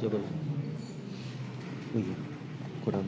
siapa? Oh iya, kurang.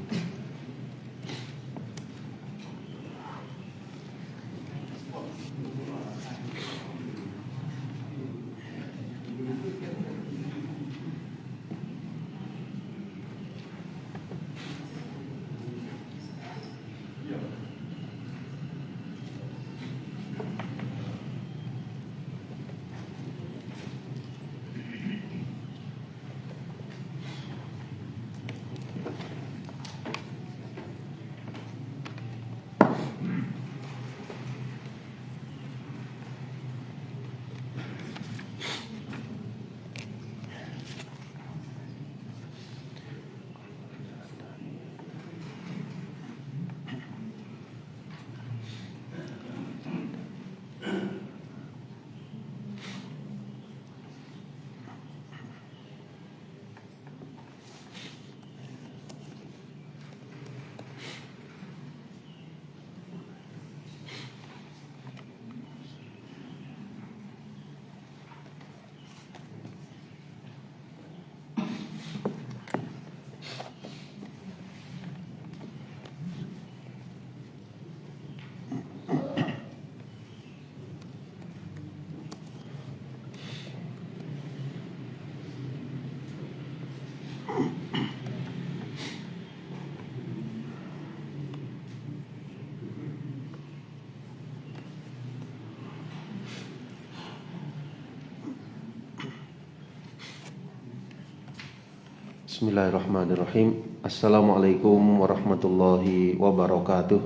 Bismillahirrahmanirrahim. Assalamualaikum warahmatullahi wabarakatuh.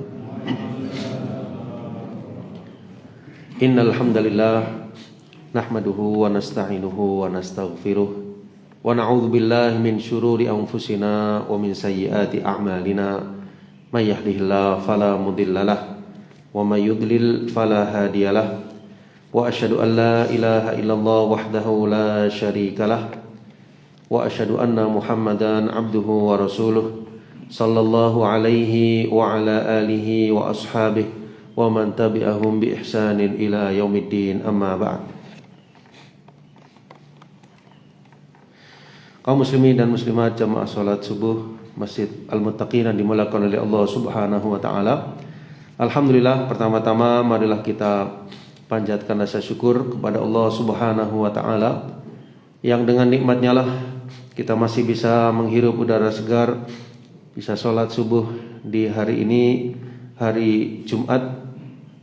Innal hamdalillah nahmaduhu wa nasta'inuhu wa nastaghfiruh wa na'udzu billahi min syururi anfusina wa min sayyiati a'malina may yahdihillahu fala mudhillalah wa may yudlil fala hadiyalah wa asyhadu an la ilaha illallah wahdahu la syarikalah wa asyhadu anna Muhammadan abduhu wa rasuluh sallallahu alaihi wa ala alihi wa ashabihi wa man tabi'ahum bi ihsanin ila yaumiddin, amma ba'd. Kaum muslimin dan muslimat jamaah salat subuh Masjid Al-Muttaqin yang dimuliakan oleh Allah Subhanahu wa taala. Alhamdulillah, pertama-tama marilah kita panjatkan rasa syukur kepada Allah Subhanahu wa taala yang dengan nikmatnya lah kita masih bisa menghirup udara segar, bisa sholat subuh di hari ini, hari Jumat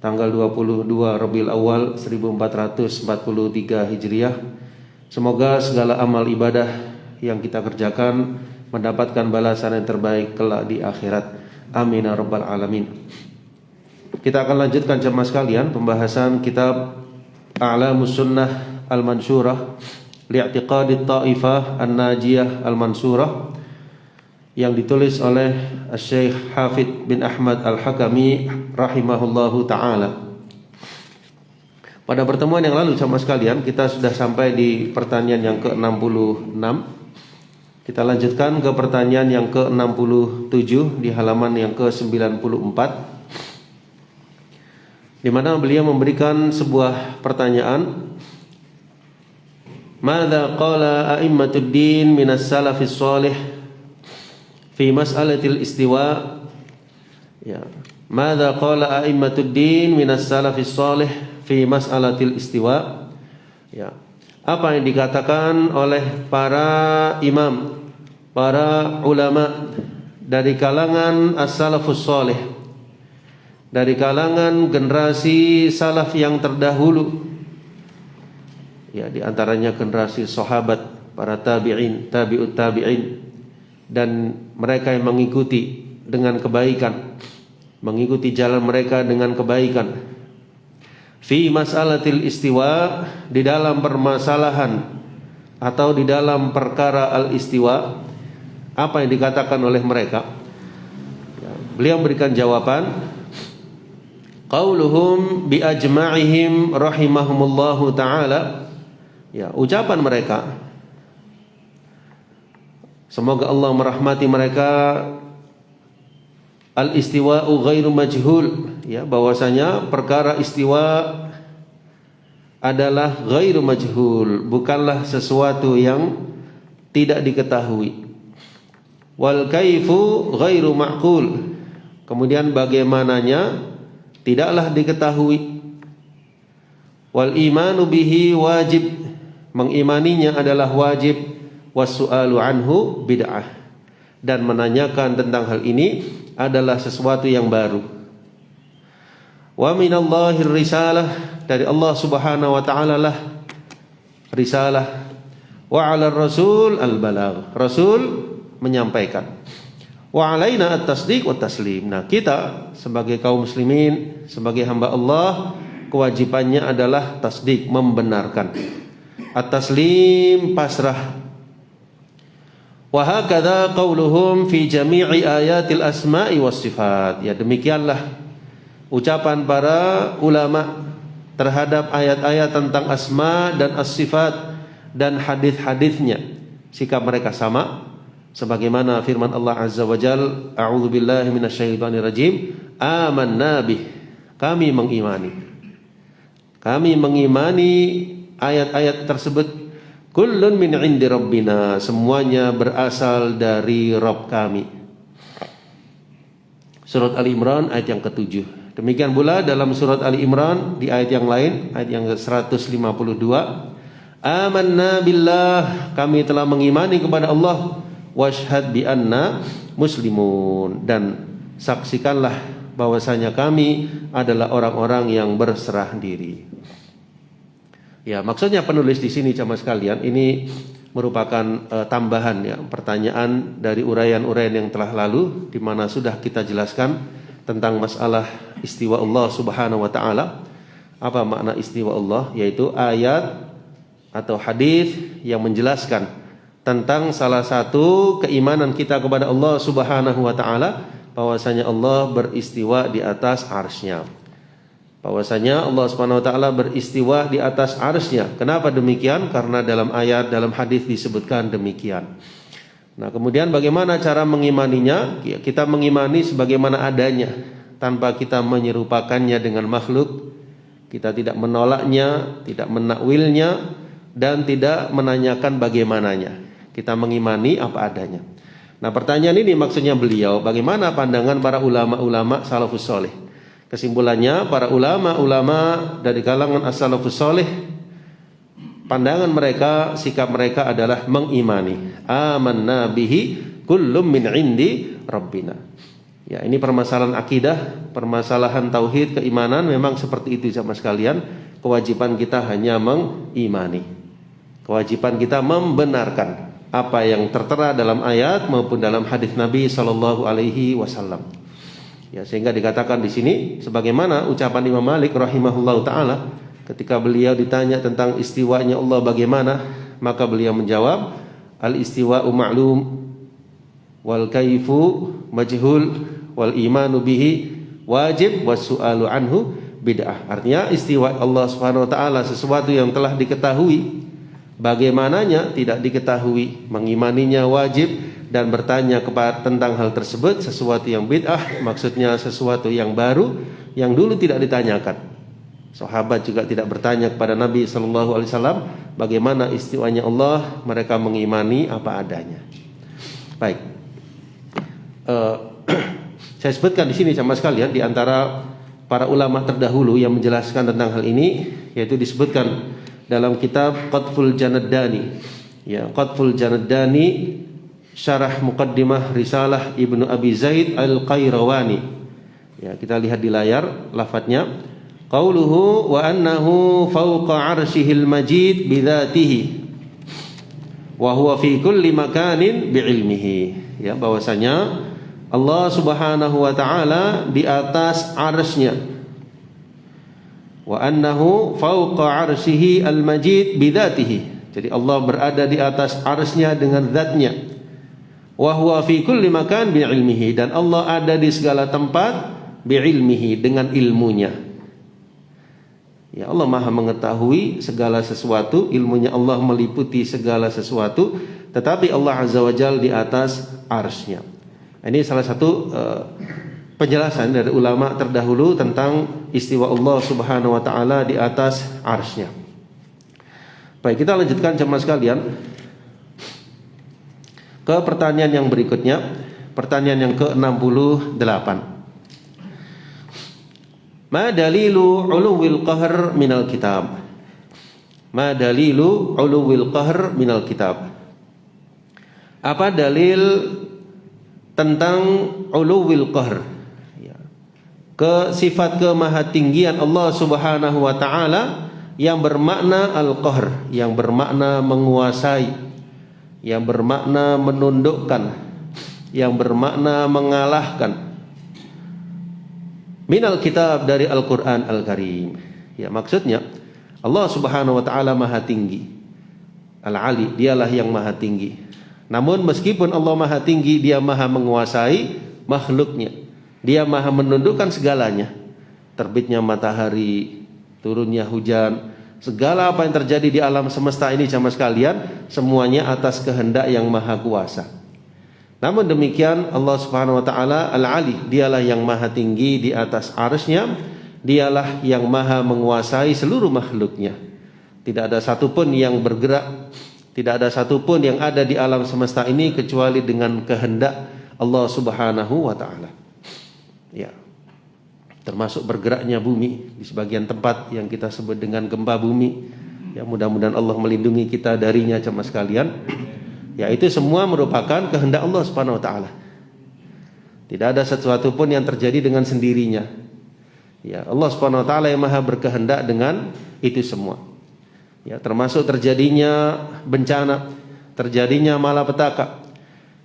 tanggal 22 Rabiul Awal 1443 Hijriah. Semoga segala amal ibadah yang kita kerjakan mendapatkan balasan yang terbaik kelak di akhirat. Amin ya rabbal alamin. Kita akan lanjutkan jemaah sekalian pembahasan kitab A'lamus Sunnah Al-Mansyurah li'tiqadit ta'ifah an-najiyah al-mansurah yang ditulis oleh Syekh Hafidz bin Ahmad Al-Hakami rahimahullahu ta'ala. Pada pertemuan yang lalu sama sekalian kita sudah sampai di pertanyaan yang ke-66. Kita lanjutkan ke pertanyaan yang ke-67 di halaman yang ke-94, di mana beliau memberikan sebuah pertanyaan. Madza qala a'immatud din minas salafis shalih fi mas'alatil istiwa? Ya. Madza qala a'immatud din minas salafis shalih fi mas'alatil istiwa? Ya. Apa yang dikatakan oleh para imam, para ulama dari kalangan as-salafus shalih, dari kalangan generasi salaf yang terdahulu? Ya, di antaranya generasi sahabat, para tabi'in, tabi'ut tabi'in, dan mereka yang mengikuti dengan kebaikan, mengikuti jalan mereka dengan kebaikan. Fi mas'alatil istiwa, di dalam permasalahan atau di dalam perkara al-istiwa, apa yang dikatakan oleh mereka? Ya, beliau memberikan jawaban. Qauluhum bi ajma'ihim rahimahumullahu ta'ala. Ya, ucapan mereka, semoga Allah merahmati mereka, al-istiwa'u ghairu majhul, ya, bahwasanya perkara istiwa adalah ghairu majhul, bukanlah sesuatu yang tidak diketahui. Wal kaifu ghairu ma'qul. Kemudian bagaimananya tidaklah diketahui. Wal imanu bihi wajib. Mengimaninya adalah wajib. Was-su'alu anhu bid'ah. Dan menanyakan tentang hal ini adalah sesuatu yang baru. Wa minallahir risalah, dari Allah Subhanahu wa ta'ala lah risalah. Wa 'alar rasul al-balagh, rasul menyampaikan. Wa 'alaina at-tasdiq wa taslim. Nah, kita sebagai kaum muslimin, sebagai hamba Allah, kewajibannya adalah tasdik, membenarkan. At-taslim, pasrah. Wa hakadha qauluhum fi jami'i ayatil asma'i was sifat. Ya, demikianlah ucapan para ulama terhadap ayat-ayat tentang asma dan as-sifat dan hadis-hadisnya. Sikap mereka sama sebagaimana firman Allah Azza wa Jalla, a'udzu billahi minasyaitonir rajim, amanna bih. Kami mengimani ayat-ayat tersebut. Kullun min 'indi rabbina, semuanya berasal dari Rabb kami. Surat Ali Imran ayat yang ke-7. Demikian pula dalam surat Ali Imran di ayat yang lain, ayat yang ke-152, amanna billah, kami telah mengimani kepada Allah, washhad bi anna muslimun, dan saksikanlah bahwasanya kami adalah orang-orang yang berserah diri. Ya, maksudnya penulis di sini jamaah sekalian, ini merupakan tambahan ya, pertanyaan dari uraian-uraian yang telah lalu, di mana sudah kita jelaskan tentang masalah istiwa Allah Subhanahu wa ta'ala. Apa makna istiwa Allah? Yaitu ayat atau hadis yang menjelaskan tentang salah satu keimanan kita kepada Allah Subhanahu wa ta'ala, bahwasanya Allah beristiwa di atas arsy-Nya. Bahwasanya Allah Subhanahu wa ta'ala beristiwa di atas arsy-Nya. Kenapa demikian? Karena dalam ayat, dalam hadis disebutkan demikian. Nah, kemudian bagaimana cara mengimaninya? Kita mengimani sebagaimana adanya, tanpa kita menyerupakannya dengan makhluk. Kita tidak menolaknya, tidak menakwilnya, dan tidak menanyakan bagaimananya. Kita mengimani apa adanya. Nah, pertanyaan ini maksudnya beliau, bagaimana pandangan para ulama-ulama salafus soleh? Kesimpulannya, para ulama-ulama dari kalangan as-salafus soleh, pandangan mereka, sikap mereka adalah mengimani. Amanna bihi kullum min 'indi rabbina. Ya, ini permasalahan akidah, permasalahan tauhid, keimanan memang seperti itu jamaah sekalian. Kewajiban kita hanya mengimani. Kewajiban kita membenarkan apa yang tertera dalam ayat maupun dalam hadis Nabi sallallahu alaihi wasallam. Ya, sehingga dikatakan di sini sebagaimana ucapan Imam Malik rahimahullahu taala, ketika beliau ditanya tentang istiwanya Allah bagaimana, maka beliau menjawab, al-istiwa'u ma'lum wal kaifu majhul wal imanu bihi wajib was-su'alu anhu bid'ah. Artinya istiwa Allah Subhanahu wa taala sesuatu yang telah diketahui, bagaimananya tidak diketahui. Mengimaninya wajib, dan bertanya tentang hal tersebut sesuatu yang bid'ah, maksudnya sesuatu yang baru yang dulu tidak ditanyakan. Sahabat juga tidak bertanya kepada Nabi sallallahu alaihi wasallam bagaimana istiwanya Allah, mereka mengimani apa adanya. Baik. Saya sebutkan di sini sama sekalian di antara para ulama terdahulu yang menjelaskan tentang hal ini, yaitu disebutkan dalam kitab Qatful Janaddani. Ya, Qatful Janaddani, syarah muqaddimah risalah Ibnu Abi Zaid Al-Qayrawani. Ya, kita lihat di layar lafadznya. Qauluhu wa annahu fawqa 'arsyihil majid bidzatihi wa huwa fi kulli makanin bi'ilmihi. Ya, bahwasanya Allah Subhanahu wa taala di atas arsy-Nya. Wa annahu fawqa 'arsyihi al-majid bidzatihi. Jadi Allah berada di atas arsy-Nya dengan zatnya. Wa huwa fi kulli makan bi'ilmihi, dan Allah ada di segala tempat bi'ilmihi, dengan ilmunya. Ya, Allah Maha mengetahui segala sesuatu, ilmunya Allah meliputi segala sesuatu, tetapi Allah Azza wa Jalla di atas arsy-Nya. Ini salah satu penjelasan dari ulama terdahulu tentang istiwa Allah Subhanahu wa taala di atas arsy-Nya. Baik, kita lanjutkan jemaah sekalian. ke pertanyaan yang berikutnya, pertanyaan yang ke-68. Ma dalilu uluwil qahr minal kitab? Ma dalilu uluwil qahr minal kitab? Apa dalil tentang uluwil qahr? Ke sifat kemahatinggian Allah Subhanahu wa taala yang bermakna al-qahr, yang bermakna menguasai, yang bermakna menundukkan, yang bermakna mengalahkan. Minal kitab, dari Al-Qur'an Al-Karim. Ya, maksudnya Allah Subhanahu wa taala maha tinggi. Al-Ali, dialah yang maha tinggi. Namun meskipun Allah maha tinggi, dia maha menguasai makhluknya. Dia maha menundukkan segalanya. Terbitnya matahari, turunnya hujan, segala apa yang terjadi di alam semesta ini jamaah sekalian, semuanya atas kehendak yang maha kuasa. Namun demikian Allah Subhanahu wa taala Al-Ali, dialah yang maha tinggi di atas arsy-Nya, dialah yang maha menguasai seluruh makhluknya. Tidak ada satupun yang bergerak, tidak ada satupun yang ada di alam semesta ini kecuali dengan kehendak Allah Subhanahu wa taala. Ya. Termasuk bergeraknya bumi di sebagian tempat yang kita sebut dengan gempa bumi. Ya, mudah-mudahan Allah melindungi kita darinya jemaah sekalian. Ya, itu semua merupakan kehendak Allah Subhanahu wa taala. Tidak ada sesuatu pun yang terjadi dengan sendirinya. Ya, Allah Subhanahu wa taala yang maha berkehendak dengan itu semua. Ya, termasuk terjadinya bencana, terjadinya malapetaka.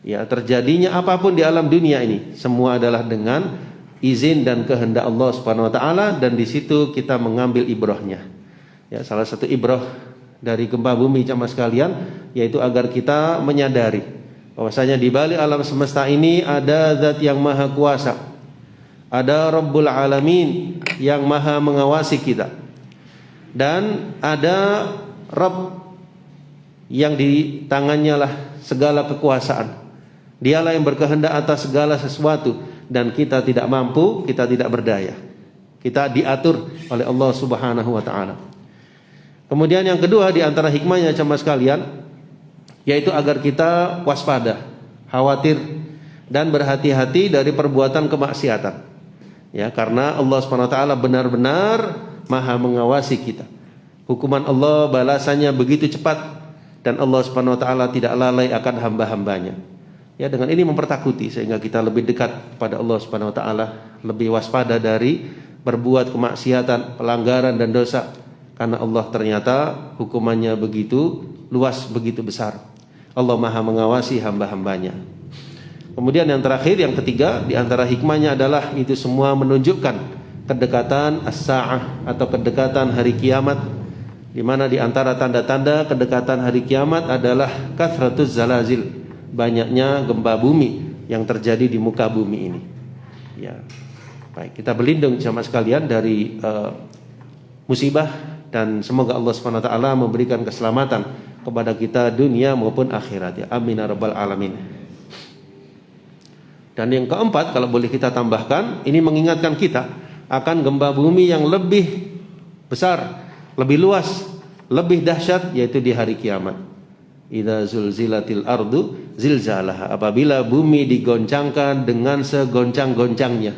Ya, terjadinya apapun di alam dunia ini, semua adalah dengan izin dan kehendak Allah Subhanahu wa taala, dan di situ kita mengambil ibrahnya. Ya, salah satu ibrah dari gempa bumi jamaah sekalian yaitu agar kita menyadari bahwasanya di balik alam semesta ini ada zat yang maha kuasa. Ada Rabbul Alamin yang maha mengawasi kita. Dan ada Rabb yang di tangannya lah segala kekuasaan. Dialah yang berkehendak atas segala sesuatu. Dan kita tidak mampu, kita tidak berdaya. Kita diatur oleh Allah Subhanahu wa taala. Kemudian yang kedua di antara hikmahnya jemaah sekalian, yaitu agar kita waspada, khawatir dan berhati-hati dari perbuatan kemaksiatan. Ya, karena Allah Subhanahu wa taala benar-benar maha mengawasi kita. Hukuman Allah balasannya begitu cepat, dan Allah Subhanahu wa taala tidak lalai akan hamba-hambanya. Ya, dengan ini mempertakuti sehingga kita lebih dekat pada Allah Subhanahu wa taala, lebih waspada dari berbuat kemaksiatan, pelanggaran dan dosa, karena Allah ternyata hukumannya begitu luas, begitu besar. Allah maha mengawasi hamba-hambanya. Kemudian yang terakhir, yang ketiga di antara hikmahnya adalah itu semua menunjukkan kedekatan as-sa'ah atau kedekatan hari kiamat, di mana di antara tanda-tanda kedekatan hari kiamat adalah kathratuz zalazil, banyaknya gempa bumi yang terjadi di muka bumi ini. Ya, baik, kita berlindung jamaah sekalian dari musibah, dan semoga Allah Subhanahu wa taala memberikan keselamatan kepada kita dunia maupun akhirat. Ya, amin ya rabbal alamin. Dan yang keempat, kalau boleh kita tambahkan, ini mengingatkan kita akan gempa bumi yang lebih besar, lebih luas, lebih dahsyat, yaitu di hari kiamat. Idza zulzilatil ardu zilzalaha, apabila bumi digoncangkan dengan segoncang-goncangnya.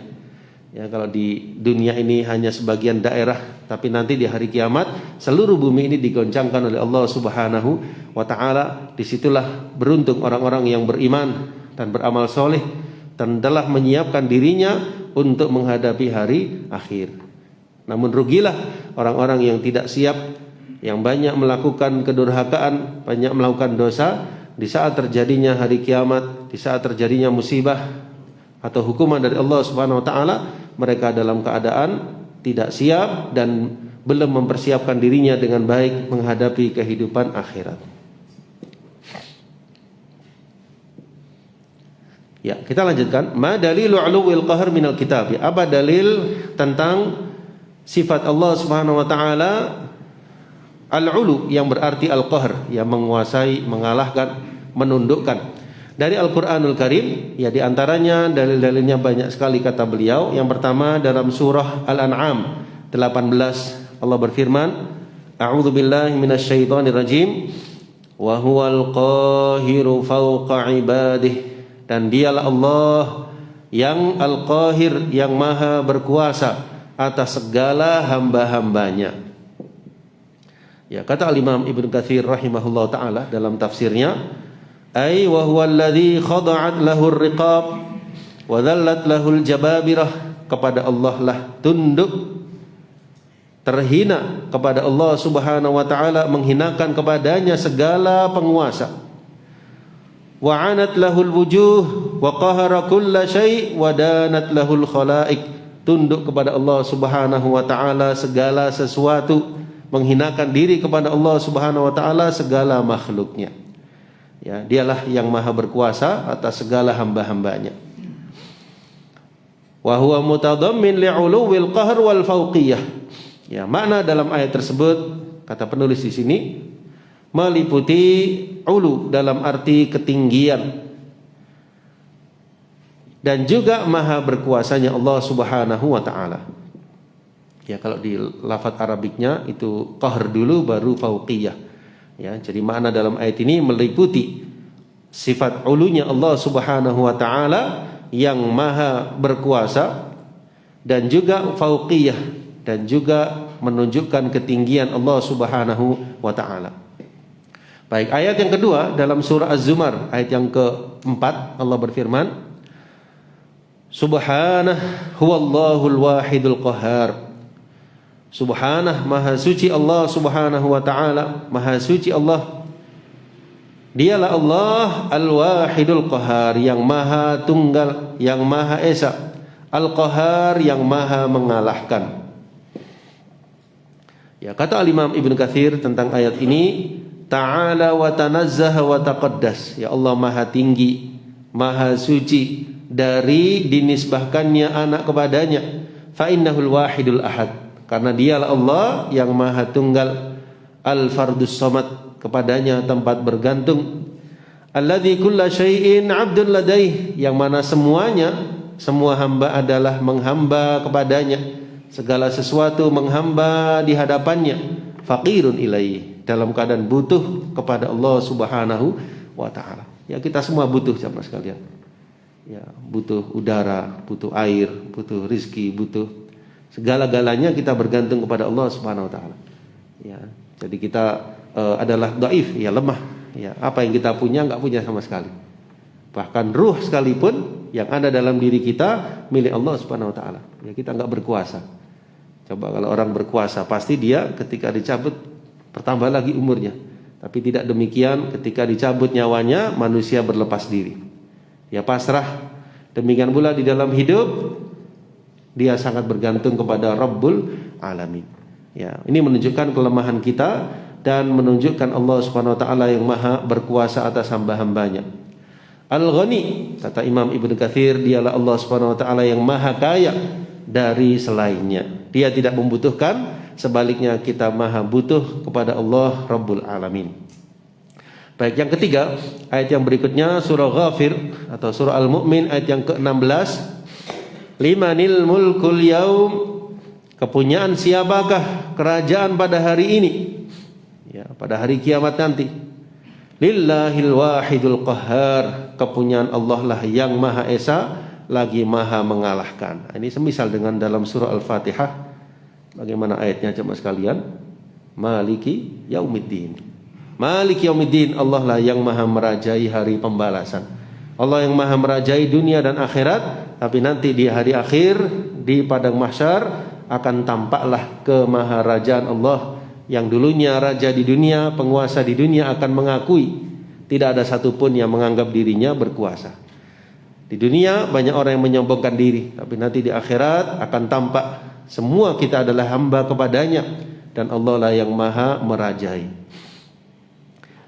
Ya, kalau di dunia ini hanya sebagian daerah, tapi nanti di hari kiamat seluruh bumi ini digoncangkan oleh Allah Subhanahu wa taala. Disitulah beruntung orang-orang yang beriman dan beramal soleh dan telah menyiapkan dirinya untuk menghadapi hari akhir. Namun rugilah orang-orang yang tidak siap, yang banyak melakukan kedurhakaan, banyak melakukan dosa di saat terjadinya hari kiamat, di saat terjadinya musibah atau hukuman dari Allah Subhanahu wa taala, mereka dalam keadaan tidak siap dan belum mempersiapkan dirinya dengan baik menghadapi kehidupan akhirat. Ya, kita lanjutkan. Ma dalilu 'uluwil qahr minal kitab. Apa dalil tentang sifat Allah Subhanahu wa taala al-'ulu, yang berarti al-qahr, yang menguasai, mengalahkan, menundukkan. Dari Al-Qur'anul Karim, ya, di antaranya dalil-dalilnya banyak sekali kata beliau. Yang pertama dalam surah Al-An'am 18, Allah berfirman, A'udzu billahi minasyaitonir rajim. wa huwal qahiru fawqa ibadih, dan dialah Allah yang al-qahir, yang maha berkuasa atas segala hamba-hambanya. Ya, kata al-Imam Ibnu Katsir rahimahullah taala dalam tafsirnya, ai wa huwal ladzi khada'at lahur riqab wa dhallat lahul jababirah, kepada Allah lah tunduk, terhina kepada Allah Subhanahu wa taala, menghinakan kepadanya segala penguasa. Wa anat lahul wujuh wa qahara kulla syai' wa danat lahul khalaik, tunduk kepada Allah Subhanahu wa taala segala sesuatu, menghinakan diri kepada Allah Subhanahu wa taala segala makhluknya. Ya, dialah yang maha berkuasa atas segala hamba-hambanya. Wa huwa mutadammin li'uluwil qahr wal fawqiyah. Ya, makna dalam ayat tersebut, kata penulis di sini, meliputi ulu dalam arti ketinggian, dan juga maha berkuasanya Allah Subhanahu wa taala. Ya, kalau di lafaz Arabiknya itu qahr dulu baru fauqiyah. Ya, jadi makna dalam ayat ini meliputi sifat ulunya Allah Subhanahu wa taala yang maha berkuasa, dan juga fauqiyah, dan juga menunjukkan ketinggian Allah Subhanahu wa taala. Baik, ayat yang kedua dalam surah Az-Zumar, ayat yang keempat, Allah berfirman, Subhanah huwallahul wahidul qahhar. Subhanah, maha suci Allah Subhanahu wa taala, maha suci Allah. Dialah Allah al-wahidul qahhar, yang maha tunggal, yang maha esa, al-qahhar, yang maha mengalahkan. Ya, kata al-Imam Ibnu Katsir tentang ayat ini, ta'ala wa tanazzaha wa taqaddas. Ya, Allah maha tinggi, maha suci dari dinisbahkannya anak kepadanya. Fa innahul wahidul ahad, karena dialah Allah yang maha tunggal, al-fardus samad, kepadanya tempat bergantung, alladzi kulla syai'in 'abdun ladaih, yang mana semuanya, semua hamba adalah menghamba kepadanya, segala sesuatu menghamba di hadapannya, faqirun ilaihi, dalam keadaan butuh kepada Allah Subhanahu wa taala. Ya, kita semua butuh jamaah sekalian. Ya, butuh udara, butuh air, butuh rizki, butuh segala-galanya kita bergantung kepada Allah Subhanahu wa taala. Ya, jadi kita adalah dhaif, ya lemah. Ya, apa yang kita punya enggak punya sama sekali. Bahkan ruh sekalipun yang ada dalam diri kita milik Allah Subhanahu wa taala. Ya, kita enggak berkuasa. Coba kalau orang berkuasa, pasti dia ketika dicabut bertambah lagi umurnya. Tapi tidak demikian ketika dicabut nyawanya, manusia berlepas diri. Ya, pasrah. Demikian pula di dalam hidup, dia sangat bergantung kepada Rabbul Alamin. Ya, ini menunjukkan kelemahan kita dan menunjukkan Allah Subhanahu wa taala yang maha berkuasa atas hamba-hambanya. Al-Ghani, kata Imam Ibnu Katsir, dialah Allah Subhanahu wa taala yang maha kaya dari selainnya. Dia tidak membutuhkan, sebaliknya kita maha butuh kepada Allah Rabbul Alamin. Baik, yang ketiga, ayat yang berikutnya surah Ghafir atau surah Al-Mu'min ayat yang ke-16. Limanil mulkul yaum, kepunyaan siapakah kerajaan pada hari ini? Ya, pada hari kiamat nanti. Lillahil wahidul qahhar, kepunyaan Allah lah yang maha esa lagi maha mengalahkan. Ini semisal dengan dalam surah Al-Fatihah. Bagaimana ayatnya jemaah sekalian? Maliki yaumiddin. Maliki yaumiddin, Allah lah yang maha merajai hari pembalasan. Allah yang maha merajai dunia dan akhirat, tapi nanti di hari akhir di padang mahsyar akan tampaklah kemaharajaan Allah. Yang dulunya raja di dunia, penguasa di dunia akan mengakui tidak ada satupun yang menganggap dirinya berkuasa. Di dunia banyak orang yang menyombongkan diri, tapi nanti di akhirat akan tampak semua kita adalah hamba kepadanya, dan Allah lah yang maha merajai.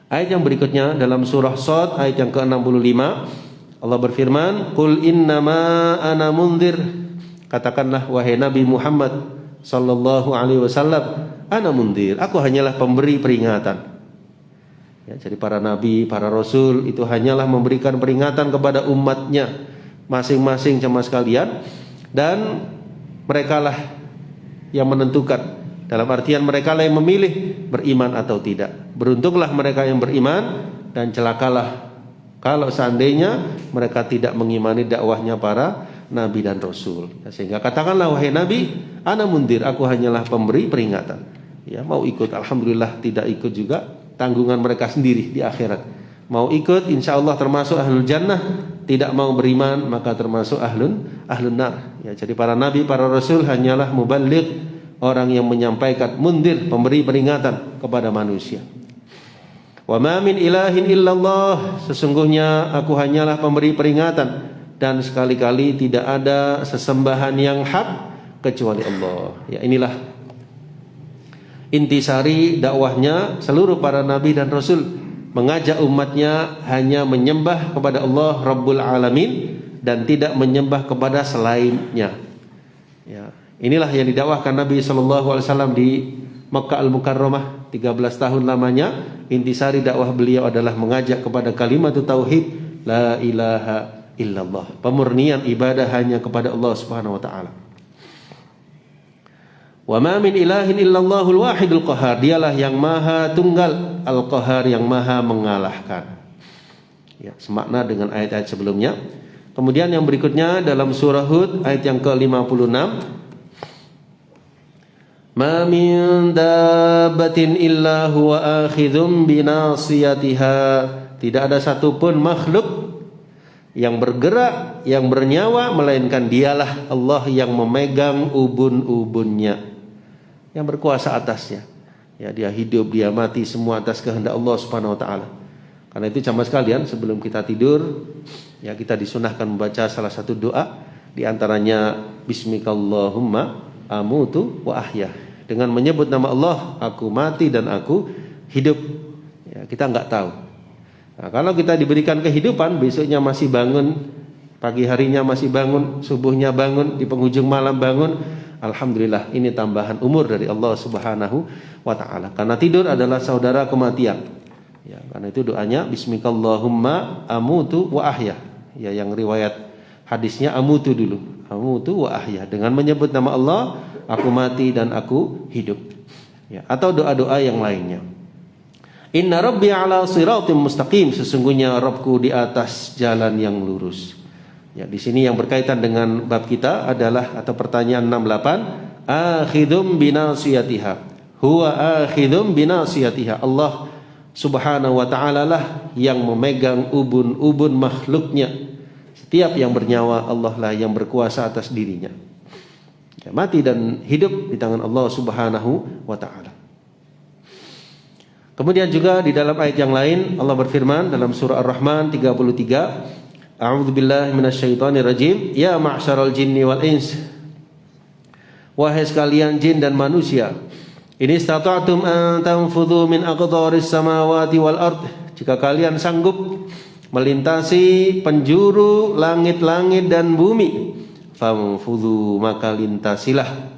Ayat yang berikutnya dalam surah Shad ayat yang ke-65, Allah berfirman, Qul innama ana mundzir, katakanlah wahai Nabi Muhammad sallallahu alaihi wasallam, ana mundzir, aku hanyalah pemberi peringatan. Ya, jadi para nabi, para rasul itu hanyalah memberikan peringatan kepada umatnya masing-masing jemaah sekalian, dan merekalah yang menentukan Dalam artian mereka lah yang memilih beriman atau tidak. Beruntunglah mereka yang beriman dan celakalah kalau seandainya mereka tidak mengimani dakwahnya para nabi dan rasul. Sehingga katakanlah, wahai nabi, ana mundir, aku hanyalah pemberi peringatan. Ya, mau ikut alhamdulillah, tidak ikut juga tanggungan mereka sendiri di akhirat. Mau ikut insya Allah termasuk ahlul jannah, tidak mau beriman maka termasuk ahlun nar. Ya, jadi para nabi, para rasul hanyalah muballigh, orang yang menyampaikan, mundir, pemberi peringatan kepada manusia. Wa ma min ilahin illallah, sesungguhnya aku hanyalah pemberi peringatan dan sekali-kali tidak ada sesembahan yang hak kecuali Allah. Ya, inilah intisari dakwahnya seluruh para nabi dan rasul, mengajak umatnya hanya menyembah kepada Allah Rabbul Alamin dan tidak menyembah kepada selainnya. Ya, inilah yang didakwahkan Nabi SAW di Makkah Al-Mukarramah 13 tahun lamanya. Intisari dakwah beliau adalah mengajak kepada kalimat tauhid, la ilaha illallah, pemurnian ibadah hanya kepada Allah Subhanahu wa taala. Wa ma min ilahin illallahul wahidul qahar, dialah yang maha tunggal, al-qahar, yang maha mengalahkan. Ya, semakna dengan ayat-ayat sebelumnya. Kemudian yang berikutnya dalam surah Hud ayat yang ke-56, ma min dabbatin illa huwa akhidhum binasiyatiha, tidak ada satupun makhluk yang bergerak, yang bernyawa, melainkan dialah Allah yang memegang ubun-ubunnya, yang berkuasa atasnya. Ya, dia hidup, dia mati, semua atas kehendak Allah Subhanahu wa taala. Karena itu jamaah sekalian, sebelum kita tidur, ya, kita disunahkan membaca salah satu doa, di antaranya bismikallahumma amutu wa ahya. Dengan menyebut nama Allah, aku mati dan aku hidup. Ya, kita nggak tahu. Nah, kalau kita diberikan kehidupan, besoknya masih bangun, pagi harinya masih bangun, subuhnya bangun, di penghujung malam bangun, alhamdulillah, ini tambahan umur dari Allah Subhanahu wa taala. Karena tidur adalah saudara kematian. Ya, karena itu doanya bismikallahumma amutu wa ahya. Ya, yang riwayat hadisnya amutu dulu, amutu wa ahya, dengan menyebut nama Allah, aku mati dan aku hidup. Ya, atau doa-doa yang lainnya. Inna rabbi ala siratim mustaqim, sesungguhnya Rabbku di atas jalan yang lurus. Ya, di sini yang berkaitan dengan bab kita adalah, atau pertanyaan 68, akhidum binasiyatiha, huwa akhidum binasiyatiha, Allah Subhanahu wa ta'ala lah yang memegang ubun-ubun makhluknya. Setiap yang bernyawa, Allah lah yang berkuasa atas dirinya. Ya, mati dan hidup di tangan Allah Subhanahu wa ta'ala. Kemudian juga di dalam ayat yang lain Allah berfirman dalam surah Ar-Rahman 33, a'udzubillahi minasyaitonirrajim, ya ma'syaral jinni wal ins, wahai sekalian jin dan manusia, ini istata'tum an tanfudhu min aqtaris samawati wal ard, jika kalian sanggup melintasi penjuru langit-langit dan bumi, famfudhu, maka lintasilah.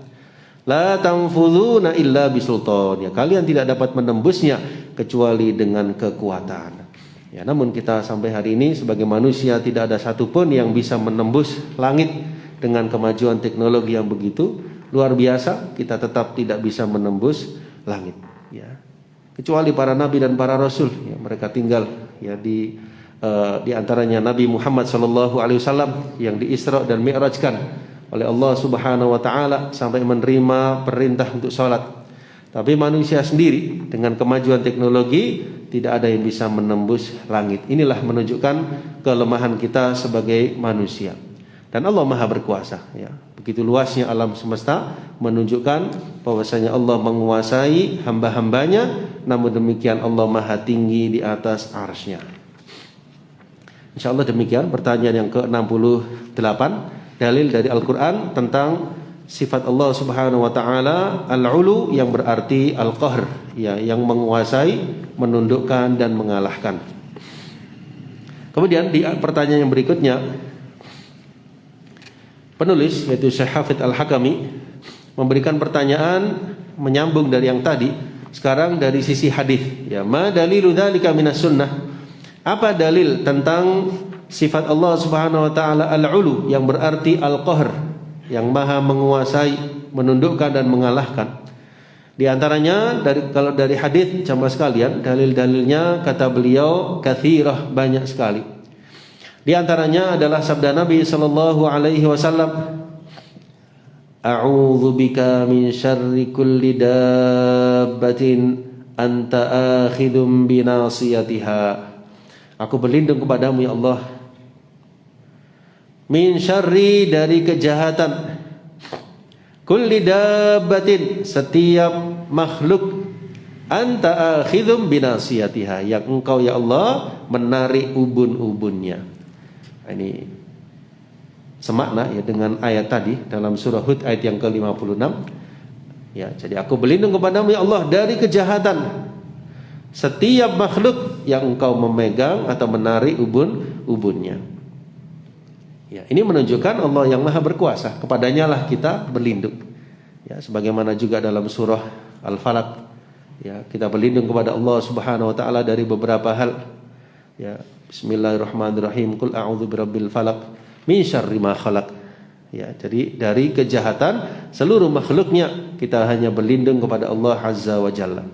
La tanfudhuna illa bisultan, ya, kalian tidak dapat menembusnya kecuali dengan kekuatan. Ya, namun kita sampai hari ini sebagai manusia tidak ada satupun yang bisa menembus langit. Dengan kemajuan teknologi yang begitu luar biasa, kita tetap tidak bisa menembus langit. Ya, kecuali para nabi dan para rasul, ya, mereka tinggal, ya, di antaranya Nabi Muhammad SAW yang di-Isra dan Mi'rajkan oleh Allah Subhanahu wa taala sampai menerima perintah untuk sholat. Tapi manusia sendiri dengan kemajuan teknologi tidak ada yang bisa menembus langit. Inilah menunjukkan kelemahan kita sebagai manusia. Dan Allah Maha berkuasa, ya. Begitu luasnya alam semesta menunjukkan bahwasanya Allah menguasai hamba-hambanya, namun demikian Allah Maha tinggi di atas arsy-Nya. Insyaallah demikian pertanyaan yang ke-68, dalil dari Al-Quran tentang sifat Allah Subhanahu wa ta'ala al-ulu, yang berarti al-qahr, ya, yang menguasai, menundukkan dan mengalahkan. Kemudian di pertanyaan yang berikutnya, penulis yaitu Syekh Hafidz Al-Hakami memberikan pertanyaan menyambung dari yang tadi, sekarang dari sisi hadis. Ya, ma dalilu dzalika minas sunnah, apa dalil tentang sifat Allah Subhanahu wa taala al-ulu, yang berarti al-qahr, yang maha menguasai, menundukkan dan mengalahkan. Di antaranya kalau dari hadis jamaah sekalian, dalil-dalilnya kata beliau katsirah, banyak sekali. Di antaranya adalah sabda Nabi sallallahu alaihi wasallam, A'udzu bika min syarri kulli dabbatin anta akhidum binasiyatiha. Aku berlindung kepadamu ya Allah, min syarri, dari kejahatan, kulli dabbatin, setiap makhluk, anta akhidum binasiyatiha, yang engkau ya Allah menarik ubun-ubunnya. Ini semakna ya dengan ayat tadi dalam surah Hud ayat yang ke-56. Ya, jadi aku berlindung kepadamu ya Allah dari kejahatan setiap makhluk yang engkau memegang atau menarik ubun-ubunnya. Ya, ini menunjukkan Allah yang Maha berkuasa, kepadanya lah kita berlindung. Ya, sebagaimana juga dalam surah Al-Falaq, ya, kita berlindung kepada Allah Subhanahu wa taala dari beberapa hal. Ya, bismillahirrahmanirrahim, qul a'udzu birabbil falaq min syarri ma khalaq. Ya, jadi dari kejahatan seluruh makhluknya kita hanya berlindung kepada Allah Azza wa Jalla.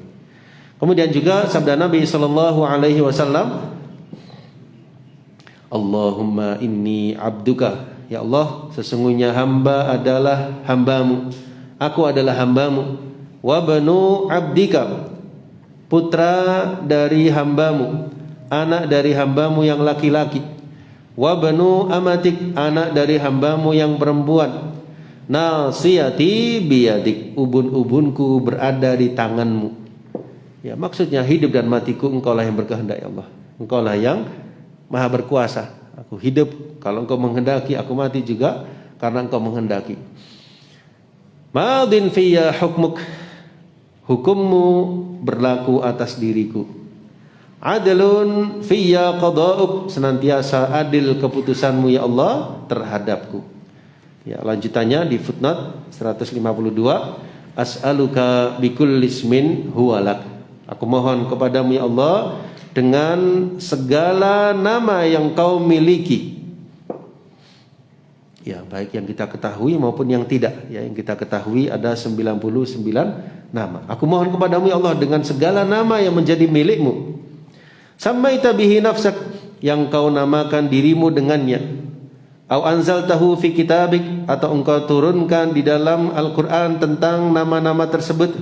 Kemudian juga sabda Nabi sallallahu alaihi wasallam, Allahumma inni abduka, ya Allah sesungguhnya hamba adalah hambamu, aku adalah hambamu, wa banu abdika, putra dari hambamu, anak dari hambamu yang laki-laki, wa banu amatik, anak dari hambamu yang perempuan, nasiyati biyadik, ubun-ubunku berada di tanganmu. Ya, maksudnya hidup dan matiku engkaulah yang berkehendak ya Allah, engkaulah yang Maha berkuasa. Aku hidup kalau engkau menghendaki, aku mati juga karena engkau menghendaki. Madin fiyya hukmuk, hukummu berlaku atas diriku. Adlun fiyya qada'uk, senantiasa adil keputusanmu ya Allah terhadapku. Ya, lanjutannya di footnote 152, as'aluka bikulli ismin huwalak, aku mohon kepadamu ya Allah dengan segala nama yang kau miliki. Ya, baik yang kita ketahui maupun yang tidak. Ya, yang kita ketahui ada 99 nama. Aku mohon kepadamu ya Allah dengan segala nama yang menjadi milikmu. Sammaita bihi nafsak, yang kau namakan dirimu dengannya. Au anzaltahu fi kitabik, atau engkau turunkan di dalam Al-Quran tentang nama-nama tersebut.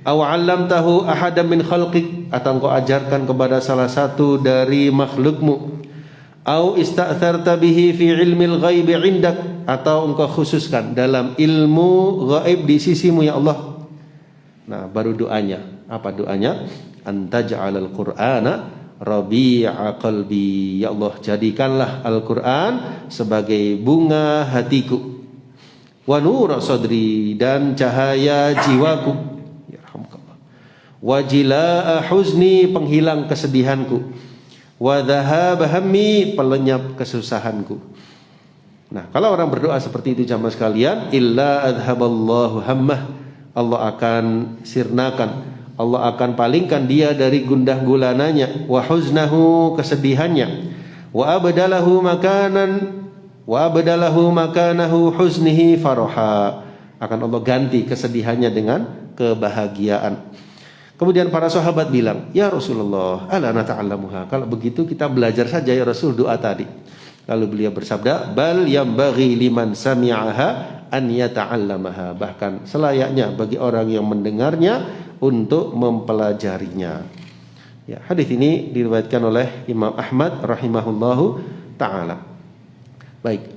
Aw 'allamtahu ahadan min khalqik, atau engkau ajarkan kepada salah satu dari makhlukmu. Aw ista'tharta bihi fi ilmil ghaibi 'indak, atau engkau khususkan dalam ilmu gaib di sisimu ya Allah. Nah, baru doanya. Apa doanya? Antaj'alal Qur'ana rabi'a qalbi, ya Allah jadikanlah Al-Qur'an sebagai bunga hatiku, wa nura sadri, dan cahaya jiwaku, wajilaa huzni, penghilang kesedihanku, wa dhahaba hammi, pelenyap kesusahanku. Nah, kalau orang berdoa seperti itu jamaah sekalian, illa adhaballahu hammah, Allah akan sirnakan, Allah akan palingkan dia dari gundah gulananya, wa huznahu, kesedihannya, wa abdalahu makanahu huznihi faraha, akan Allah ganti kesedihannya dengan kebahagiaan. Kemudian para sahabat bilang, ya Rasulullah, ala nata'allamuha, kalau begitu kita belajar saja ya Rasul doa tadi. Lalu beliau bersabda, bal yambaghi liman sami'aha an yata'allamaha, bahkan selayaknya bagi orang yang mendengarnya untuk mempelajarinya. Ya, hadis ini diriwayatkan oleh Imam Ahmad rahimahullahu taala. Baik.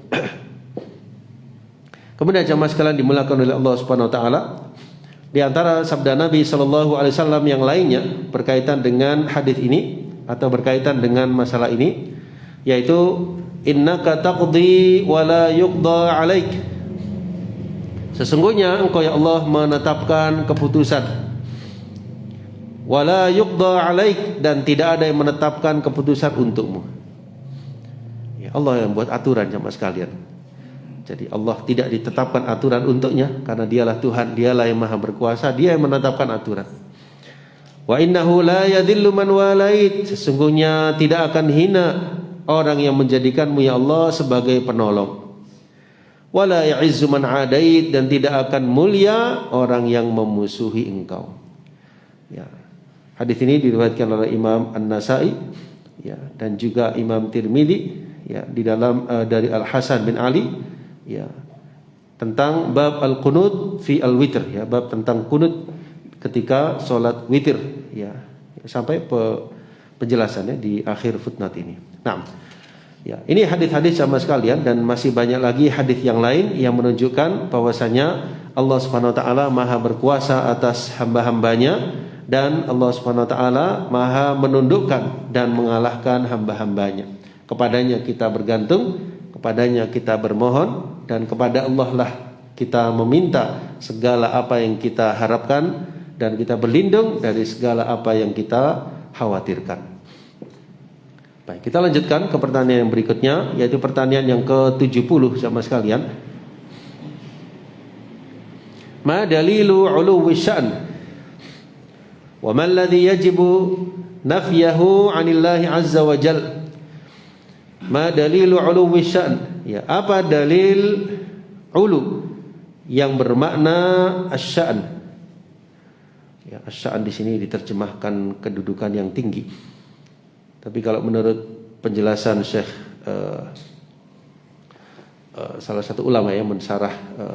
Kemudian jamaah sekalian dimulakan oleh Allah Subhanahu wa taala, di antara sabda Nabi sallallahu alaihi wasallam yang lainnya berkaitan dengan hadis ini atau berkaitan dengan masalah ini, yaitu innaka taqdi wa la yuqda 'alaik, sesungguhnya engkau ya Allah menetapkan keputusan, wa la yuqda 'alaik, dan tidak ada yang menetapkan keputusan untukmu. Ya, Allah yang buat aturan jemaah sekalian. Jadi Allah tidak ditetapkan aturan untuknya, karena dialah Tuhan, dialah yang maha berkuasa, dia yang menetapkan aturan. Wa innahu la yadhillu man walait, sesungguhnya tidak akan hina orang yang menjadikanmu ya Allah sebagai penolong. wala ya'izzu man 'adait, dan tidak akan mulia orang yang memusuhi engkau. Ya. Hadis ini diriwayatkan oleh Imam An-Nasa'i, ya, dan juga Imam Tirmidzi, ya, di dalam dari Al-Hasan bin Ali, ya, tentang bab al-qunut fi al-witr, ya, bab tentang kunut ketika salat witir, ya, sampai penjelasannya di akhir footnote ini. Nah, ya, ini hadis-hadis sama sekalian, dan masih banyak lagi hadis yang lain yang menunjukkan bahwasanya Allah Subhanahu wa taala Maha berkuasa atas hamba-hambanya, dan Allah Subhanahu wa taala Maha menundukkan dan mengalahkan hamba-hambanya. Kepadanya kita bergantung, kepadanya kita bermohon, dan kepada Allah lah kita meminta segala apa yang kita harapkan, dan kita berlindung dari segala apa yang kita khawatirkan. Baik, kita lanjutkan ke pertanyaan yang berikutnya, yaitu pertanyaan yang ke-70 sama sekalian. Ma dalilu 'uluwwi sya'n? Wa ma alladhi yajibu nafyahu 'anillahi 'azza wa jalla? Ma dalilu 'uluwwi sya'n? Ya, apa dalil ulu yang bermakna asy-sya'n? Ya, asy-sya'n di sini diterjemahkan kedudukan yang tinggi. Tapi kalau menurut penjelasan Syekh salah satu ulama yang mensyarah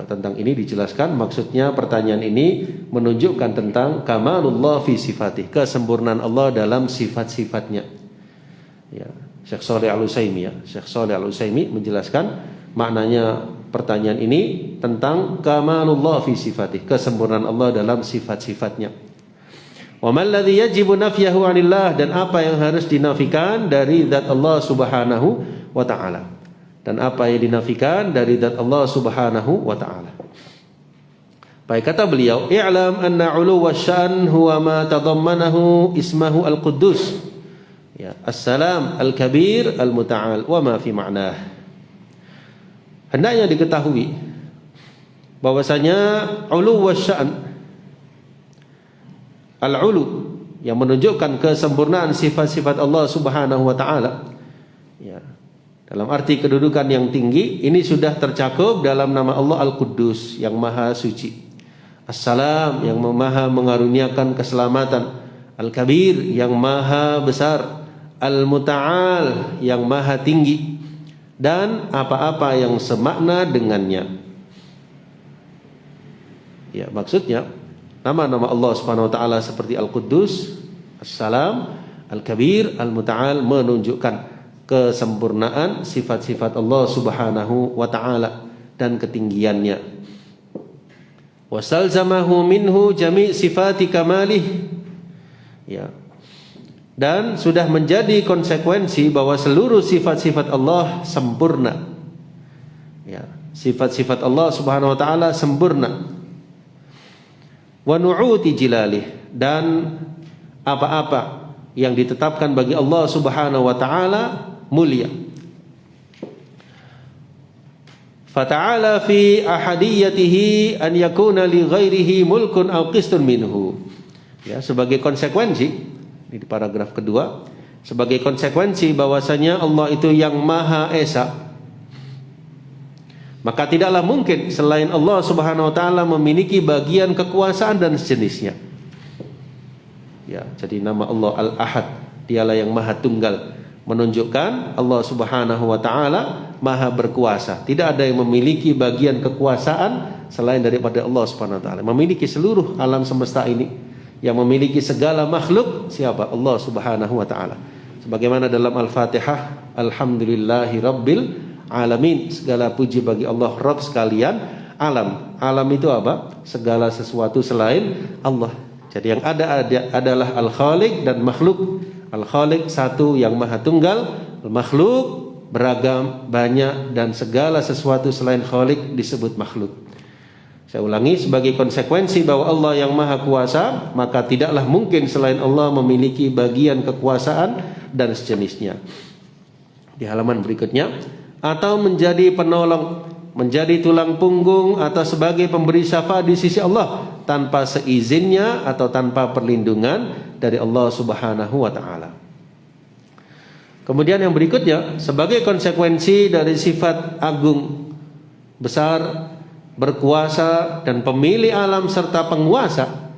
tentang ini, dijelaskan maksudnya pertanyaan ini menunjukkan tentang kamalullah fi sifatih, kesempurnaan Allah dalam sifat-sifatnya. Ya, Syekh Shalih Al-Utsaimin, ya, Syekh Shalih Al-Utsaimin menjelaskan maknanya pertanyaan ini tentang kamalullah fi sifatih, kesempurnaan Allah dalam sifat-sifatnya. Wa mal ladzi yajibu nafyahu 'anillah, dan apa yang harus dinafikan dari zat Allah Subhanahu wa taala, dan apa yang dinafikan dari zat Allah Subhanahu wa taala. Baik, kata beliau, i'lam anna 'uluwwa sya'n huwa ma tadammanahu ismahu al-Quddus, ya, as-salam al-kabir al-muta'al wa ma fi ma'nah. Hendaknya diketahui bahwasanya 'uluwwa sya'n, al-ulu, yang menunjukkan kesempurnaan sifat-sifat Allah Subhanahu wa taala, ya, dalam arti kedudukan yang tinggi, ini sudah tercakup dalam nama Allah Al-Quddus, yang maha suci, As-Salam, yang maha mengaruniakan keselamatan, Al-Kabir, yang maha besar, Al-Muta'al, yang maha tinggi, dan apa-apa yang semakna dengannya. Ya, maksudnya nama-nama Allah Subhanahu wa taala seperti Al-Quddus, As-Salam, Al-Kabir, Al-Muta'al menunjukkan kesempurnaan sifat-sifat Allah Subhanahu wa taala dan ketinggiannya. Wasalzamahu minhu jami' sifati kamalih, ya, dan sudah menjadi konsekuensi bahwa seluruh sifat-sifat Allah sempurna. Ya, sifat-sifat Allah Subhanahu wa taala sempurna. Wa nu'uti jilalih, dan apa-apa yang ditetapkan bagi Allah Subhanahu wa taala mulia. Fata'ala fi ahadiyatihi an yakuna li ghairihi mulkun aw qistun minhu. Ya, sebagai konsekuensi di paragraf kedua, sebagai konsekuensi bahwasanya Allah itu yang Maha Esa, maka tidaklah mungkin selain Allah Subhanahu wa taala memiliki bagian kekuasaan dan sejenisnya. Ya, jadi nama Allah Al-Ahad, dialah yang Maha Tunggal, menunjukkan Allah Subhanahu wa taala Maha berkuasa. Tidak ada yang memiliki bagian kekuasaan selain daripada Allah Subhanahu wa taala. Memiliki seluruh alam semesta ini, yang memiliki segala makhluk siapa? Allah Subhanahu wa taala. Sebagaimana dalam Al-Fatihah, alhamdulillahi rabbil alamin, segala puji bagi Allah Rabb sekalian alam. Alam itu apa? Segala sesuatu selain Allah. Jadi yang ada adalah Al-Khaliq dan makhluk. Al-Khaliq satu yang Maha Tunggal, makhluk beragam, banyak, dan segala sesuatu selain Khaliq disebut makhluk. Saya ulangi, sebagai konsekuensi bahwa Allah yang Maha Kuasa, maka tidaklah mungkin selain Allah memiliki bagian kekuasaan dan sejenisnya. Di halaman berikutnya, atau menjadi penolong, menjadi tulang punggung, atau sebagai pemberi syafaat di sisi Allah tanpa seizinnya atau tanpa perlindungan dari Allah Subhanahu wa taala. Kemudian yang berikutnya, sebagai konsekuensi dari sifat agung besar, berkuasa, dan pemilik alam serta penguasa,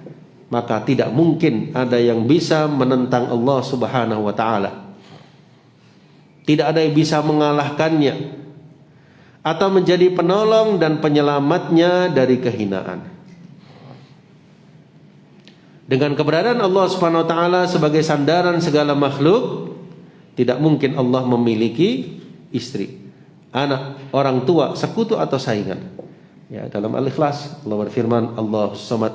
maka tidak mungkin ada yang bisa menentang Allah Subhanahu wa ta'ala. Tidak ada yang bisa mengalahkannya atau menjadi penolong dan penyelamatnya dari kehinaan. Dengan keberadaan Allah Subhanahu wa ta'ala sebagai sandaran segala makhluk, tidak mungkin Allah memiliki istri, anak, orang tua, sekutu atau saingan. Ya, dalam Al-Ikhlas Allah berfirman, Allahus Samad,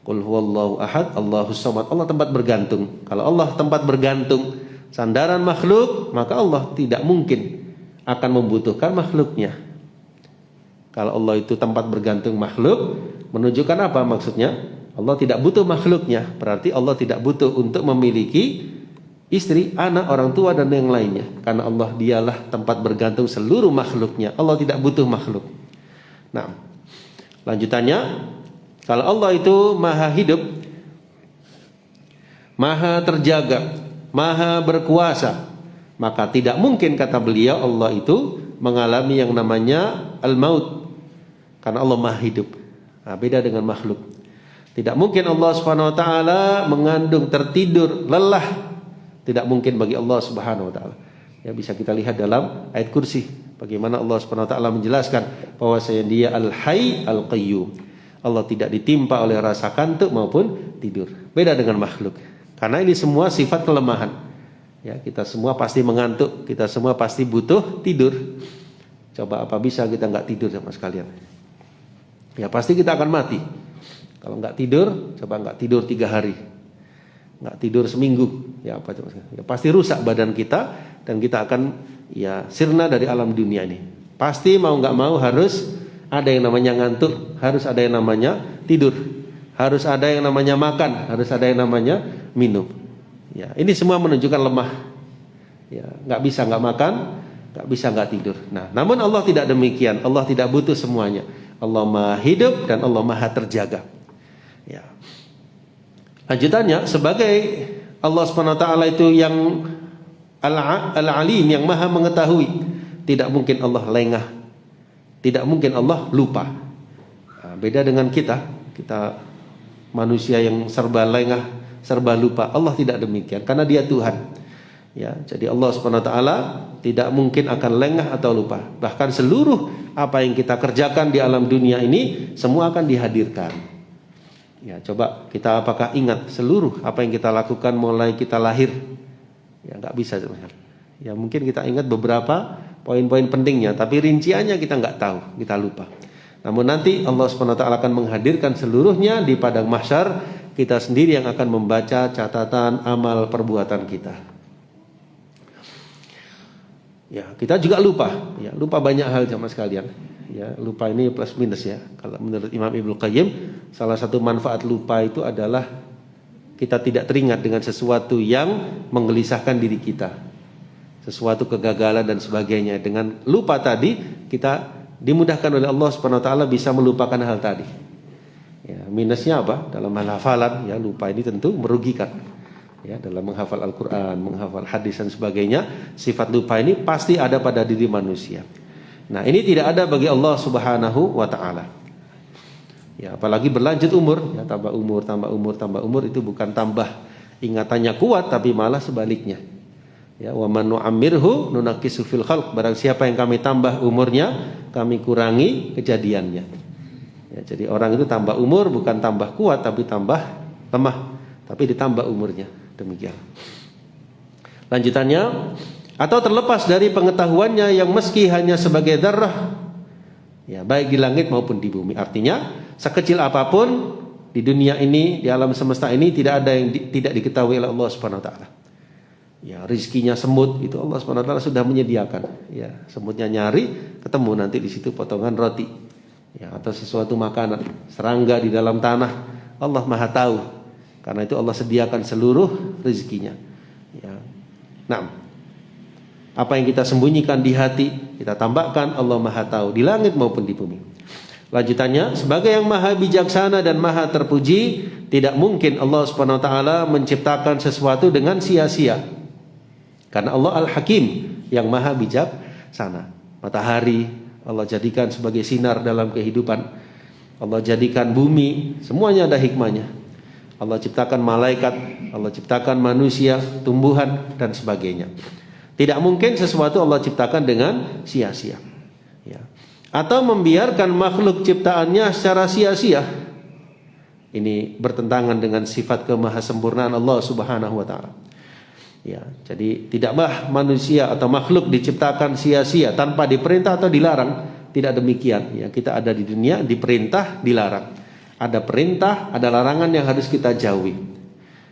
Qul huwallahu ahad, Allahus Samad. Allah tempat bergantung. Kalau Allah tempat bergantung, sandaran makhluk, maka Allah tidak mungkin akan membutuhkan makhluknya. Kalau Allah itu tempat bergantung makhluk, menunjukkan apa maksudnya? Allah tidak butuh makhluknya, berarti Allah tidak butuh untuk memiliki istri, anak, orang tua, dan yang lainnya. Karena Allah dialah tempat bergantung seluruh makhluknya. Allah tidak butuh makhluk. Nah, lanjutannya, kalau Allah itu maha hidup, maha terjaga, maha berkuasa, maka tidak mungkin, kata beliau, Allah itu mengalami yang namanya al-maut. Karena Allah maha hidup. Nah, beda dengan makhluk. Tidak mungkin Allah Subhanahu wa ta'ala mengandung, tertidur, lelah. Tidak mungkin bagi Allah Subhanahu wa ta'ala. Ya, bisa kita lihat dalam ayat kursi, bagaimana Allah Subhanahu wa ta'ala menjelaskan bahwasanya Dia Al-Hayy Al-Qayyum. Allah tidak ditimpa oleh rasa kantuk maupun tidur. Beda dengan makhluk. Karena ini semua sifat kelemahan. Ya, kita semua pasti mengantuk, kita semua pasti butuh tidur. Coba apa bisa kita nggak tidur sama sekalian? Ya, pasti kita akan mati. Kalau nggak tidur, coba nggak tidur 3 hari, nggak tidur seminggu, ya apa coba? Ya, pasti rusak badan kita dan kita akan ya sirna dari alam dunia ini. Pasti mau nggak mau harus ada yang namanya ngantuk, harus ada yang namanya tidur, harus ada yang namanya makan, harus ada yang namanya minum. Ya, ini semua menunjukkan lemah. Ya, nggak bisa nggak makan, nggak bisa nggak tidur. Nah, namun Allah tidak demikian. Allah tidak butuh semuanya. Allah maha hidup dan Allah maha terjaga. Ya. Lanjutannya, sebagai Allah Subhanahu wa ta'ala itu yang Al-Alim, yang maha mengetahui, tidak mungkin Allah lengah, tidak mungkin Allah lupa. Nah, beda dengan kita manusia yang serba lengah, serba lupa. Allah tidak demikian, karena Dia Tuhan. Ya, jadi Allah Subhanahu wa ta'ala tidak mungkin akan lengah atau lupa. Bahkan seluruh apa yang kita kerjakan di alam dunia ini semua akan dihadirkan. Ya, coba kita apakah ingat seluruh apa yang kita lakukan mulai kita lahir? Ya, nggak bisa sebenarnya. Ya, mungkin kita ingat beberapa poin-poin pentingnya, tapi rinciannya kita nggak tahu, kita lupa. Namun nanti Allah Subhanahu wa ta'ala akan menghadirkan seluruhnya di padang mahsyar. Kita sendiri yang akan membaca catatan amal perbuatan kita. Ya, kita juga lupa. Ya, lupa banyak hal jamaah sekalian. Ya, lupa ini plus minus ya. Kalau menurut Imam Ibnu Qayyim, salah satu manfaat lupa itu adalah kita tidak teringat dengan sesuatu yang menggelisahkan diri kita, sesuatu kegagalan dan sebagainya. Dengan lupa tadi, kita dimudahkan oleh Allah Subhanahu wa ta'ala bisa melupakan hal tadi. Ya, minusnya apa? Dalam hal hafalan, ya lupa ini tentu merugikan. Ya, dalam menghafal Al-Quran, menghafal hadis dan sebagainya, sifat lupa ini pasti ada pada diri manusia. Nah, ini tidak ada bagi Allah Subhanahu wa ta'ala. Ya, apalagi berlanjut umur, ya, tambah umur itu bukan tambah ingatannya kuat, tapi malah sebaliknya. Ya, wa man nu'ammirhu nunaqqisu fil khalq. Barang siapa yang kami tambah umurnya, kami kurangi kejadiannya. Ya, jadi orang itu tambah umur bukan tambah kuat, tapi tambah lemah, tapi ditambah umurnya. Demikian. Lanjutannya, atau terlepas dari pengetahuannya yang meski hanya sebagai dzarrah, ya, baik di langit maupun di bumi. Artinya, sekecil apapun di dunia ini, di alam semesta ini, tidak ada yang tidak diketahui oleh Allah Subhanahu wa ta'ala. Ya, rizkinya semut itu Allah Subhanahu wa ta'ala sudah menyediakan. Ya, semutnya nyari, ketemu nanti di situ potongan roti. Ya, atau sesuatu makanan, serangga di dalam tanah, Allah Maha tahu. Karena itu Allah sediakan seluruh rezekinya. Ya. Nah, apa yang kita sembunyikan di hati, kita tambahkan, Allah Maha tahu di langit maupun di bumi. Lanjutannya, sebagai yang maha bijaksana dan maha terpuji, tidak mungkin Allah Subhanahu wa ta'ala menciptakan sesuatu dengan sia-sia. Karena Allah Al-Hakim, yang maha bijaksana. Matahari, Allah jadikan sebagai sinar dalam kehidupan. Allah jadikan bumi, semuanya ada hikmahnya. Allah ciptakan malaikat, Allah ciptakan manusia, tumbuhan dan sebagainya. Tidak mungkin sesuatu Allah ciptakan dengan sia-sia. Ya. Atau membiarkan makhluk ciptaannya secara sia-sia. Ini bertentangan dengan sifat kemahasempurnaan Allah Subhanahu wa taala. Ya, jadi tidaklah manusia atau makhluk diciptakan sia-sia tanpa diperintah atau dilarang. Tidak demikian. Ya, kita ada di dunia diperintah, dilarang. Ada perintah, ada larangan yang harus kita jauhi.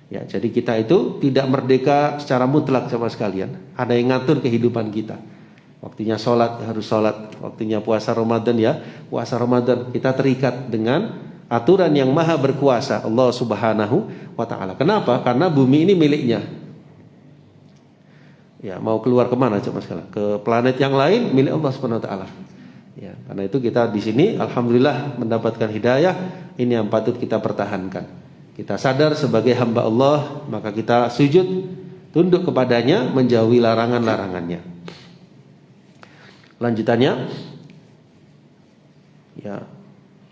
Ya, jadi kita itu tidak merdeka secara mutlak sama sekalian. Ada yang ngatur kehidupan kita. Waktunya sholat ya harus sholat. Waktunya puasa Ramadan ya puasa Ramadan. Kita terikat dengan aturan yang maha berkuasa, Allah Subhanahu wa ta'ala. Kenapa? Karena bumi ini miliknya. Ya, mau keluar kemana coba sekarang? Ke planet yang lain milik Allah Subhanahu wa ta'ala. Ya, karena itu kita di sini alhamdulillah mendapatkan hidayah. Ini yang patut kita pertahankan. Kita sadar sebagai hamba Allah, maka kita sujud, tunduk kepadanya, menjauhi larangan-larangannya. Lanjutannya, ya,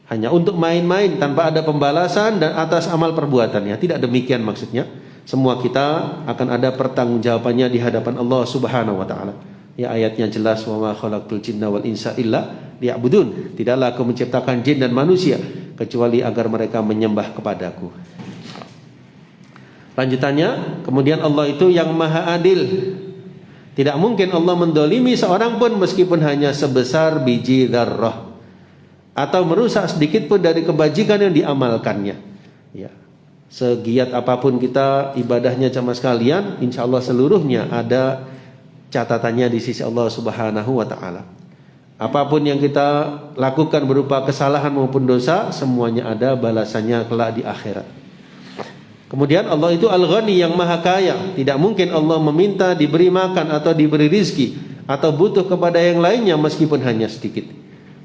hanya untuk main-main tanpa ada pembalasan dan atas amal perbuatannya. Tidak demikian maksudnya. Semua kita akan ada pertanggungjawabannya di hadapan Allah Subhanahu wa taala. Ya, ayatnya jelas, wa ma khalaqtul jinna wal insa illa liya'budun. Tidaklah aku menciptakan jin dan manusia kecuali agar mereka menyembah kepadaku. Lanjutannya, kemudian Allah itu yang maha adil. Tidak mungkin Allah mendolimi seorang pun meskipun hanya sebesar biji dzarrah, atau merusak sedikit pun dari kebajikan yang diamalkannya. Ya, segiat apapun kita ibadahnya jamaah sekalian, insya Allah seluruhnya ada catatannya di sisi Allah Subhanahu wa ta'ala. Apapun yang kita lakukan berupa kesalahan maupun dosa, semuanya ada balasannya kelak di akhirat. Kemudian Allah itu Al-Ghani yang maha kaya. Tidak mungkin Allah meminta diberi makan atau diberi rizki atau butuh kepada yang lainnya meskipun hanya sedikit.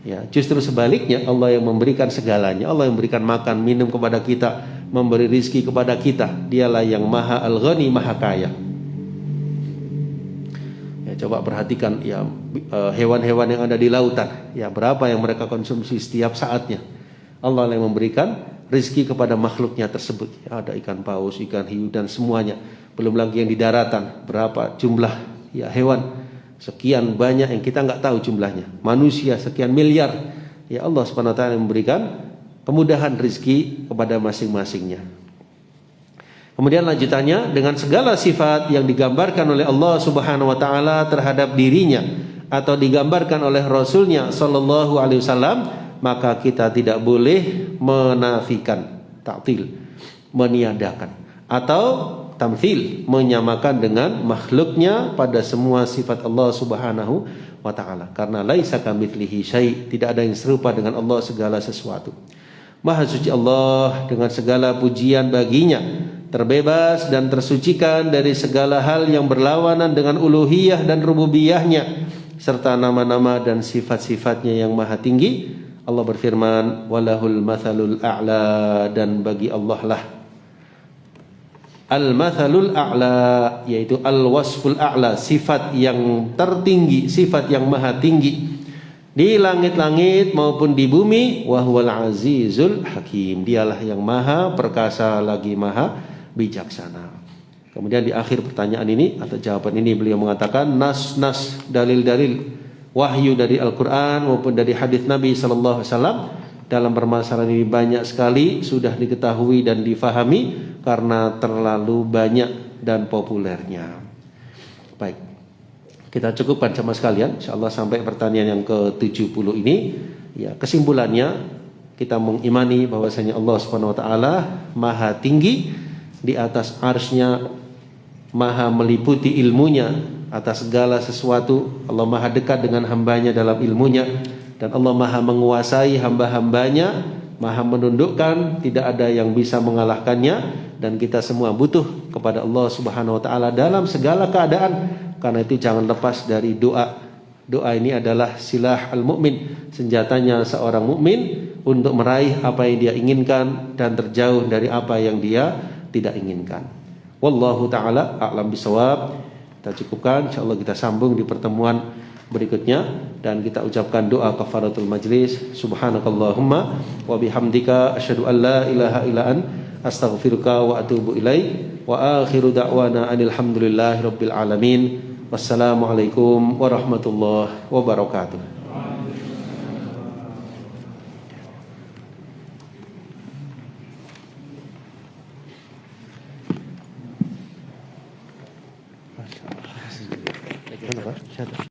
Ya, justru sebaliknya, Allah yang memberikan segalanya. Allah yang memberikan makan, minum kepada kita, memberi rizki kepada kita. Dialah yang maha Al-Ghani, maha kaya. Coba perhatikan ya, hewan-hewan yang ada di lautan, ya, berapa yang mereka konsumsi setiap saatnya. Allah yang memberikan rezeki kepada makhluknya tersebut. Ya, ada ikan paus, ikan hiu dan semuanya. Belum lagi yang di daratan, berapa jumlah ya hewan, sekian banyak yang kita nggak tahu jumlahnya. Manusia sekian miliar. Ya, Allah Subhanahu wa taala memberikan kemudahan rezeki kepada masing-masingnya. Kemudian lanjutannya, dengan segala sifat yang digambarkan oleh Allah Subhanahu wa taala terhadap dirinya atau digambarkan oleh Rasulnya sallallahu alaihi wasallam, maka kita tidak boleh menafikan, ta'til, meniadakan atau tamthil, menyamakan dengan makhluknya pada semua sifat Allah Subhanahu wa taala. Karena laisa kamitslihi syai', tidak ada yang serupa dengan Allah segala sesuatu. Maha suci Allah dengan segala pujian baginya, terbebas dan tersucikan dari segala hal yang berlawanan dengan uluhiyah dan rububiyahnya, serta nama-nama dan sifat-sifatnya yang maha tinggi. Allah berfirman, walahul mathalul a'la, dan bagi Allah lah al-mathalul a'la, yaitu al-wasful a'la, sifat yang tertinggi, sifat yang maha tinggi di langit-langit maupun di bumi. Wa huwal azizul hakim, dialah yang maha perkasa lagi maha bijaksana. Kemudian di akhir pertanyaan ini atau jawaban ini beliau mengatakan, nas-nas, dalil-dalil wahyu dari Al-Quran maupun dari hadis Nabi sallallahu alaihi wasallam dalam permasalahan ini banyak sekali sudah diketahui dan difahami karena terlalu banyak dan populernya. Baik, kita cukupkan sama sekalian, insyaallah sampai pertanyaan yang ke-70 ini. Ya, kesimpulannya kita mengimani bahwasanya Allah Subhanahu wa taala maha tinggi di atas arsy-Nya, maha meliputi ilmunya atas segala sesuatu. Allah maha dekat dengan hambanya dalam ilmunya, dan Allah maha menguasai hamba-hambanya, maha menundukkan, tidak ada yang bisa mengalahkannya. Dan kita semua butuh kepada Allah Subhanahu wa taala dalam segala keadaan. Karena itu jangan lepas dari doa. Doa ini adalah silah al-mu'min, senjatanya seorang mukmin untuk meraih apa yang dia inginkan dan terjauh dari apa yang dia tidak inginkan. Wallahu ta'ala a'lam bisawab. Kita cukupkan, insyaallah kita sambung di pertemuan berikutnya, dan kita ucapkan doa kafaratul majlis. Subhanakallahumma wa bihamdika asyhadu an la ilaha illa ant astaghfiruka wa atubu ilaik. Wa akhiru da'wana anil hamdulillahi rabbil alamin. Wassalamualaikum warahmatullahi wabarakatuh. Kenapa?